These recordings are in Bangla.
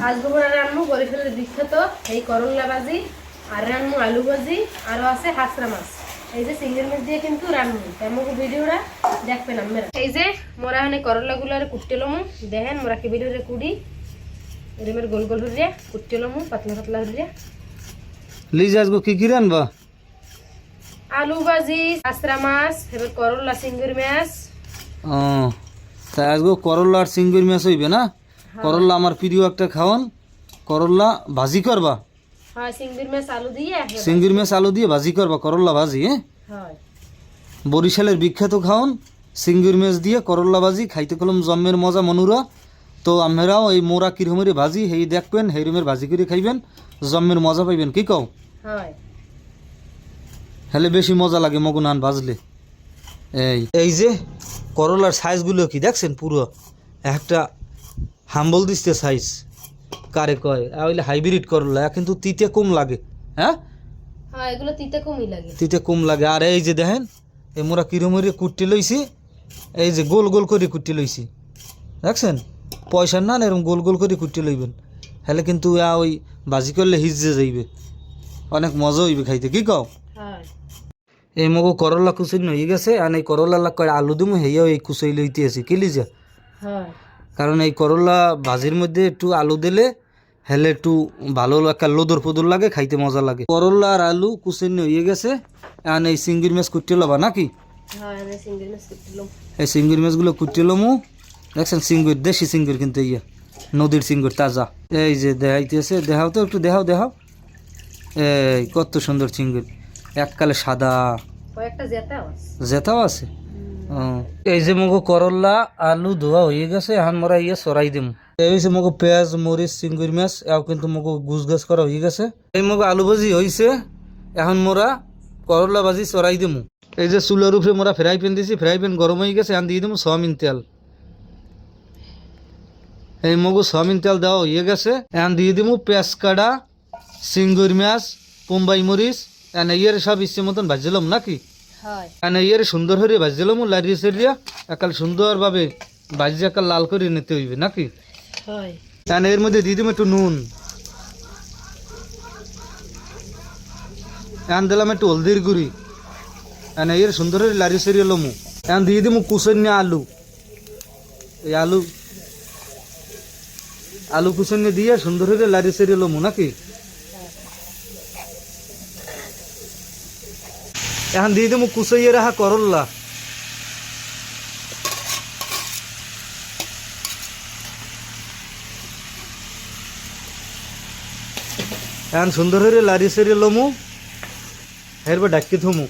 আজকে আমরা রান্না বরিশালের বিখ্যাত এই করল্লা ভাজি আর রান্না আলু ভাজি আর আছে হাঁসরা মাছ। এই যে চিংড়ি মাছ দিয়ে কিন্তু রান্না তেমন ভিডিওটা দেখবেন আপনারা। এই যে মোরা এখানে করল্লাগুলার কুটতেলম দেখেন মোরা কি ভিডিওরে কুড়ি এরমের গোল গোল হরিয়া কুটতেলম পাতলা পাতলা হরিয়া লিজ আজকে কি কি রানবা? আলু ভাজি হাঁসরা মাছ এবার করল্লা চিংড়ি মাছ। ও তা আজকে করল্লা আর চিংড়ি মাছ হইবে না? করল্লা আমার প্রিয় একটা খাওয়ান। করল্লা ভাজি করবা? হ্যাঁ, চিংড়ি মাছ আলু দিয়ে চিংড়ি মাছ আলু দিয়ে ভাজি করবা, করল্লা ভাজি। হ্যাঁ, বরিশালের বিখ্যাত খাওয়ান চিংড়ি মাছ দিয়ে করল্লা ভাজি খাইতে কলম জন্মের মজা মনুরা। তো আপনারাও এই মোরা কিরমের ভাজি হেই দেখবেন, হেই রুমের ভাজি করে খাইবেন, জন্মের মজা পাইবেন। কি কও? হ্যাঁ, হেলে বেশি মজা লাগে মগু নান ভাজলে। এই যে করলার সাইজগুলো কি দেখছেন? পুরো একটা হাম্বল দিচ্ছে সাইজ। কারে কয় ওইলে হাইব্রিড করলা, কিন্তু তিতে কম লাগে। হ্যাঁ হ্যাঁ, এগুলো তিতে কমই লাগে, তিতে কম লাগে। আর এই যে দেখেন এই মোরা কিরমরে কুটতে লইছি, এই যে গোল গোল করে কুটতে লইছি দেখছেন? পয়সার না এরকম গোল গোল করে কুটতে লইবেন, হেলে কিন্তু ওই ভাজি করলে হিজে যাইবে, অনেক মজা হইবে খাইতে। কি কও? হ্যাঁ, এই মগো করলা কুচই নই গেছে, আর এই করলা কয় আলু দিমু হেয়াও এই কুচই লইতে আছি। কি লিজা? হ্যাঁ, কারণ এই করলা ভাজির মধ্যে একটু আলু দিলে হেলে একটু ভালো একটা লোদর ফদর লাগে, খাইতে মজা লাগে। করলা আর আলু কুচই হয়ে গেছে, আর এই চিংড়ি মাছ কুটতে লবা নাকি? হ্যাঁ, আমি চিংড়ি মাছ কুটলাম। এই চিংড়ি মাছগুলো কুটতে লমু দেখছেন? চিংড়ি দেশি চিংড়ি কিন্তু ইয়া নদীর চিংড়ি তাজা। এই যে দেখাইতেছে, দেখাও তো একটু, দেখাও দেখাও। এই কত সুন্দর চিংড়ি, এককালে সাদা কয়েকটা জেতাও আছে। জেতাও আছে। এই যে মগো করলা আলু ধোয়া হয়ে গেছে, এখন মোরা ইয়ে সরাই দিম। এই হয়েছে মগো পেঁয়াজ মরিচ চিংড়ি মাছ, এও কিন্তু মগো গুছ গাছ করা হয়ে গেছে। এই মগো আলু ভাজি হয়েছে, এখন মোরা করলা ভাজি সরাই দিমু। এই যে চুলার উপরে মোরা ফ্রাই প্যান দিছি, ফ্রাই প্যান গরম হয়ে গেছে, এখন দিয়ে দিমু সয়াবিন তেল। এই মগো সয়াবিন তেল দেওয়া হয়ে গেছে, এখন দিয়ে দিমু পেঁয়াজ কাটা চিংড়ি মাছ বোম্বাই মরিচ, এনে ইয়ের সব ইচ্ছে মতন ভাজলাম নাকি? হয়, এনে ইয়ের সুন্দর করে ভাজলাম, লাড়িয়ে সেরিয়া একাল সুন্দরভাবে ভাজি একাল লাল করে নিতে হইবে নাকি? হয়, এনে এর মধ্যে দিয়ে দিম একটু নুন, এন দিলাম একটু হলদির গুঁড়ি, এনে ইয়ের সুন্দর করে লাড়িয়ে সেরিয়ে লমু। এখন দিয়ে দিমু কুচন্যা আলু, এই আলু আলু কুচন্যা দিয়ে সুন্দর করে লাড়িয়ে সেরিয়ে লমু নাকি? এখন দিয়ে দেবো কুচাইয়ে রাখা করল্লা, এখন সুন্দর করে লাড়ি সেরিয়ে লমু, এরপর ডাকি থমু।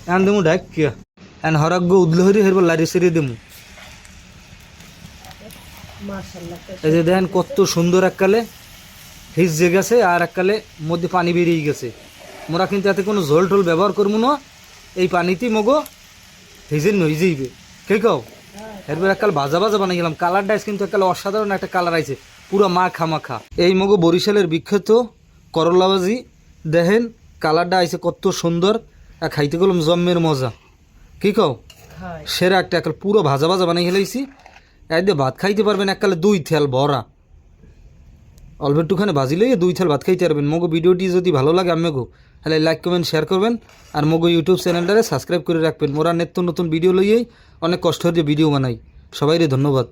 এখন দেবো ডাকিয়া, এখন হরাগ্য উদলে হরি এরপর লাড়ি সেরিয়ে দেবো। মাশাআল্লাহ। এই যে দেখেন কত সুন্দর এককালে হিজে গেছে, আর এককালে মধ্যে পানি বেরিয়ে গেছে। মোরা কিন্তু এতে কোনো ঝোল টোল ব্যবহার করবো না, এই পানিতেই মগো হিজে নই যাইবে। কে কও? এরপর এককাল ভাজা ভাজা বানাই গেলাম, কালারটা কিন্তু এককালে অসাধারণ একটা কালার আইছে, পুরো মাখা মাখা। এই মগো বরিশালের বিখ্যাত করলা ভাজি দেখেন কালারটা আইছে কত সুন্দর, আর খাইতে গেলাম জম্মের মজা। কি কও? হয়, সেরা একটা একাল পুরো ভাজা ভাজা বানাই ফেলাইছি, একদিন ভাত খাইতে পারবেন এককালে 2 থেল ভরা। অল্প একটুখানে ভাজি লইয়ে 2 থেল ভাত খাইতে পারবেন। মগো ভিডিওটি যদি ভালো লাগে আমাকে তাহলে লাইক কমেন্ট শেয়ার করবেন, আর মগো ইউটিউব চ্যানেলটারে সাবস্ক্রাইব করে রাখবেন। মোরা নিত্য নতুন ভিডিও লইয়েই অনেক কষ্ট হয়ে ভিডিও বানাই। সবাইরে ধন্যবাদ।